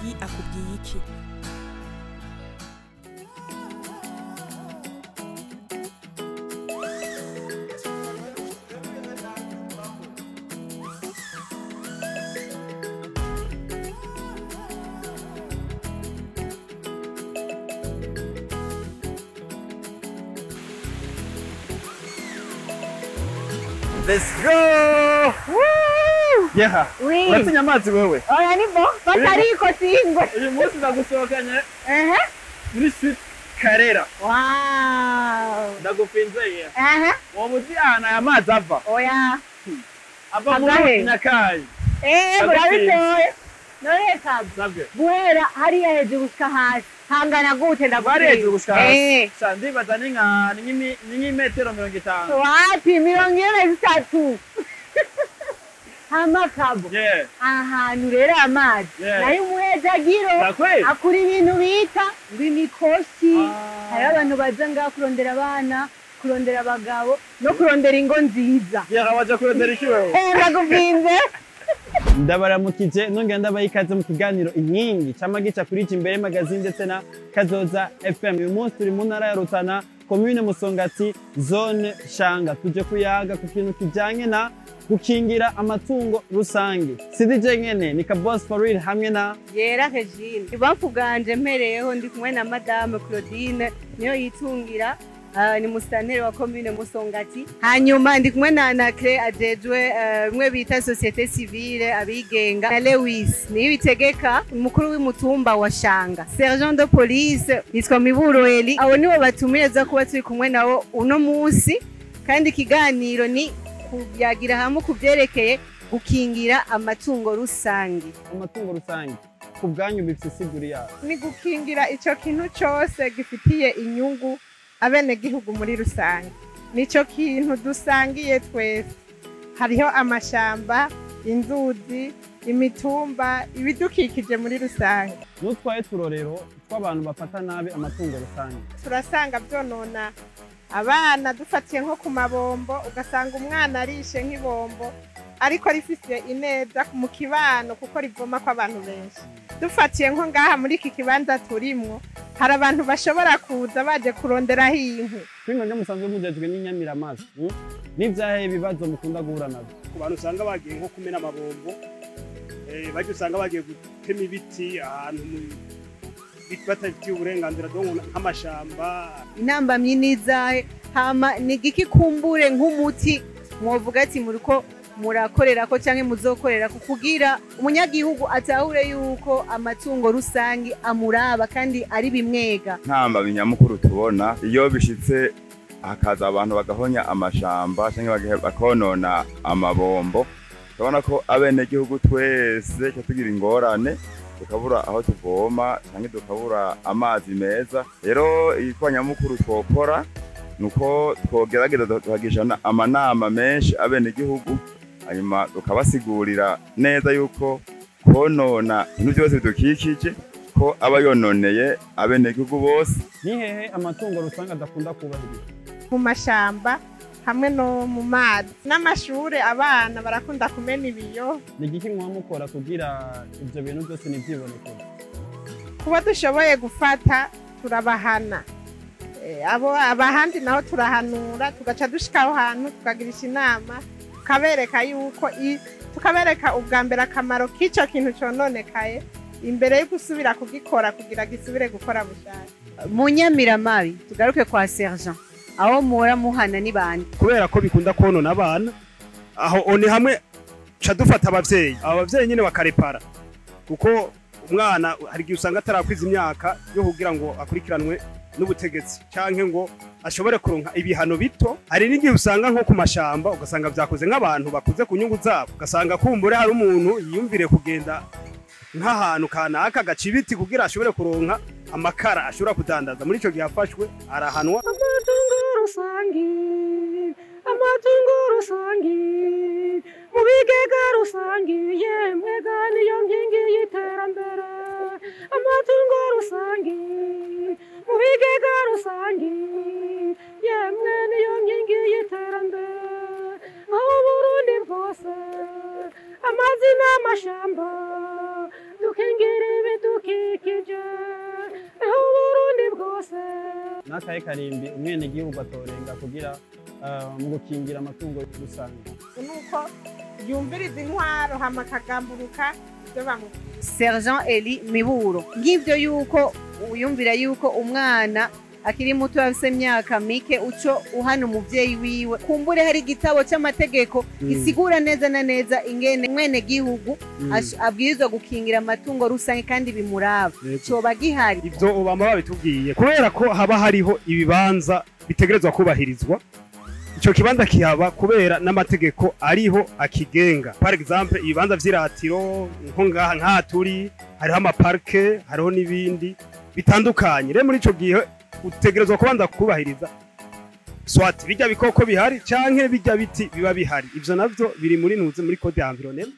rusangi akubwiye iki? Let's go! Woo! Yeah. Oui. Uratinya amazi wewe? Oya ni bo, batariko singwe. Uyu munsi ndagusohokanye Ehe. muri suite Karera. Wow. Ndagupinzeye. Ehe. Wowe uzi ahantu aya mazi ava? Oya. Ava muri Nyakayi. Urabitoye. None Kaze. Sabwe. Guhera hariya hejuru gushika hasi. Hangana gute ndagupinze? Bari hejuru gushika hasi. Ndibaza ni nk'imetero 50. Wapi 43. Hamakabo. Yeah. Ahantu rero amazi. Nayo umuhezagiro. Akura ibintu bita ngw'imikosi. Hari abantu baza ngaho kurondera abana, kurondera abagabo no kurondera ingo nziza. Yeah, waje kurondera iki wewe? Ndagupinze. Ndabaramukije nongera ndabaha ikaze mu kiganiro inkingi cy'amagica kuri imbere magazine ndetse na Kazoza FM. Uyu munsi turi mu ntara ya Rutana, komine Musongati, zone Shanga. Tuje kuyaga ku kintu kijanye na gukingira amatungo rusangi. Sidije nyene ni ka boss for real hamwe na Yera Regine. Ibamfu bwanje mpereyeho ndi kumwe na Madame Claudine niyo yitungira ni Musitanteri wa komine Musongati. Hanyuma ndi kumwe na Cre ajejwe mwe bita societe civile abigenga na Lewis niyo bitegeka umukuru w'umutumba wa Shanga. Sergeant de police yitwa Miburoeli. Abo nibo batumireza kuba turi kumwe nabo uno munsi, kandi ikiganiro ni kuyagira hamwe kuvyerekeye gukingira amatungo rusangi. Amatungo rusangi kubwanyu bifite siguriya ni gukingira ico kintu cyose gifitiye inyungu abenegihugu muri rusange. Nico kintu dusangiye twese. Hariho amashamba, inzuzi, imitumba, ibidukikije muri rusange. Nutwaye turorero tw'abantu bafata nabi amatungo rusange. Turasanga byonona abana dufatiye nko ku mabombo, ugasanga umwana arishe nk'ibombo ariko rifise ineza mu kibano kuko rivoma ko abantu benshi. Dufatiye nko ngaha muri iki kibanza turimwo, hari abantu bashobora kuza baje kuronderaho inkwi. Kwingo musanzwe mujejwe n'inyamiramabi. N'ivyahe bibazo mukunda guhura navyo? Ku bantu usanga bagiye nko kumena amabombo, baje usanga bagiye gutema ibiti ahantu batafitiye uburenganzira nk'amashamba. Inamba myinizahe hama nigiki kumbure nk'umuti mwovuga ati muriko murakorera ko canke muzokorera kugira umunyagihugu atahure yuko amatungo rusangi amuraba kandi ari bimwega. Ntamba binyamukuru tubona iyo bishitse hakaza abantu bagahonya amashamba canke bakonona amabombo, tubona ko abenegihugu twese tugira ingorane, tukabura aho tuvoma canke tukabura amazi meza. Rero ikwanyamukuru twokora nuko twogerageza tuhagishana amanama menshi abenegihugu, hanyuma tukabasigurira neza yuko konona ibintu byose bidukikije ko aba yononeye abenegihugu bose. Ni hehe amatungo rusange adakunda kubahiriza? Mu mashamba hamwe no mu mazi n'amashure, abana barakunda kumena ibiyo. Ni igiki mwamukora kugira ibyo bintu byose nivyibonekeze? Kuba dushoboye gufata turabahana, abo abahandi naho turahanura, tugaca dushikaho hantu tukagirisha inama, tukabereka yuko tukabereka ubwa mbere akamaro k'ico kintu cononekaye imbere yo gusubira kugikora kugira gisubire gukora bushaka. Mu nyamiramabi tugaruke kwa Sergeant. Aho muhora muhana ni bande? Kubera ko bikunda konona abana, aho oni hamwe ca dufata abavyeyi nyene bakarepara, kuko umwana hari gihe usanga atarakwiza imyaka yo kugira ngo akurikiranwe n'ubutegetsi canke ngo ashobore kuronka ibihano bito. Hari n'igihe usanga nko ku mashamba ugasanga vyakoze nk'abantu bakuze ku nyungu zabo, ugasanga kumbure hari umuntu yiyumvire kugenda nk'ahantu kanaka agaca ibiti kugira ashobore kuronka amakara ashobora kudandaza. Muri ico gihe afashwe arahanwa. Amatungo rusangi mu bigega rusangi, yemwe gani yo nkingi y'iterambere. Amatungo rusangi mu bigega rusangi, yemwe niyo nkingi y'iterambere. Aho Burundi bwose amazi n'amashamba, dukingira n'akahe karimbi umwenegihugu atorenga kugira mu gukingira amatungo rusangi? nuko yumviriza intwaro hama akagamburuka ibyo bamubwira. Sergent Eli Miburo, ngivyo yuko uyumvira yuko umwana akiri muto afise imyaka mike uco uhana umuvyeyi wiwe, kumbure hari igitabo c'amategeko gisigura neza na neza ingene mwenegihugu abwirizwa gukingira amatungo rusange kandi bimuraba, coba gihari? Ivyo bama babitubwiye kubera ko haba hariho ibibanza bitegerezwa kubahirizwa. Ico kibanza kihaba kubera n'amategeko ariho akigenga. Par exemple ibibanza vy'iratiro nko ngaha nk'aturi hariho amaparke, hariho n'ibindi bitandukanye. Rero muri ico gihe utegerezwa kubanza kubahiriza swati bijya bikoko bihari canke bijya biti biba bihari. Ivyo navyo biri muri nuze muri code y'environnement.